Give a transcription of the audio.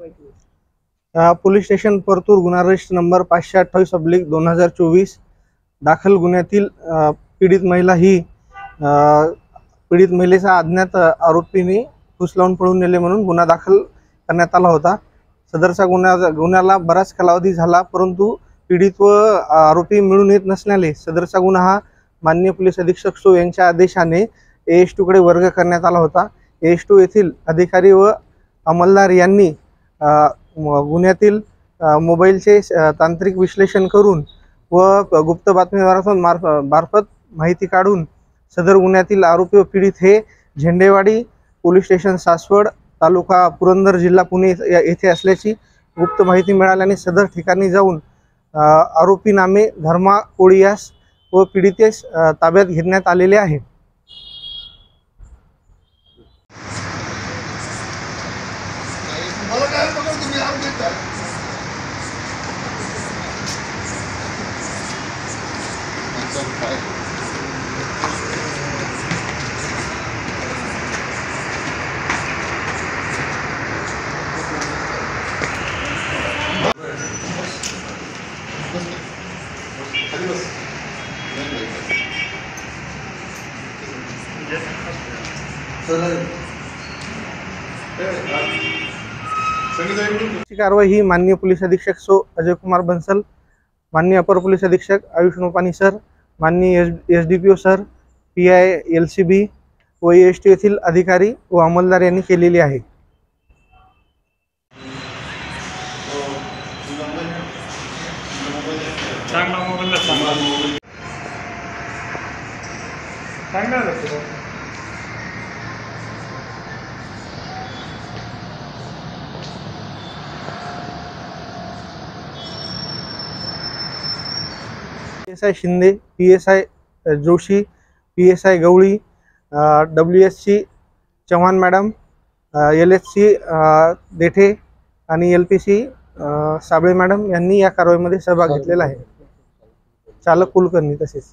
कारवाई केली? Police station Partur गुन्हा रजिस्टर नंबर 528/2024 दाखल गुन्ह्यातील पीडित महिला ही पीडित महिलेचा अज्ञात आरोपीने उचलून पळून नेले म्हणून गुन्हा दाखल करण्यात आला होता। सदरचा गुन्ह्याला बराच कालावधी झाला, परंतु पीडित व आरोपी मिळून येत नसल्याने सदरचा गुन्हा हा माननीय पोलीस अधीक्षक सो यांच्या आदेशाने AS2 कडे वर्ग करण्यात आला होता। AS2 येथील अधिकारी व अंमलदार यांनी गुन्ह्यातील मोबाईलचे तांत्रिक विश्लेषण करून व गुप्त बातमीदारांमार्फत माहिती काढून सदर गुन्ह्यातील आरोपी व पीडित हे झेंडेवाडी पोलीस स्टेशन सासवड तालुका पुरंदर जिल्हा पुणे येथे असल्याची गुप्त माहिती मिळाल्याने सदर ठिकाणी जाऊन आरोपी नामे धर्मा कोळियास व पीडितेस ताब्यात घेण्यात आलेले आहे। कारवाई ही माननीय पोलीस अधीक्षक सो अजय कुमार बंसल, माननीय अपर पोलीस अधीक्षक आयुष नोपानी सर, माननीय SDPO सर, PI LCB व AS2 येथील अधिकारी व अंमलदार यांनी केलेली आहे। PSI Shinde, PSI Joshi, PSI गवळी, WSC Chavan madam, LHC Dethe आणि LPC साबळे मॅडम यांनी या कारवाईमध्ये सहभाग घेतलेला आहे। चालक कुलकर्णी तसेच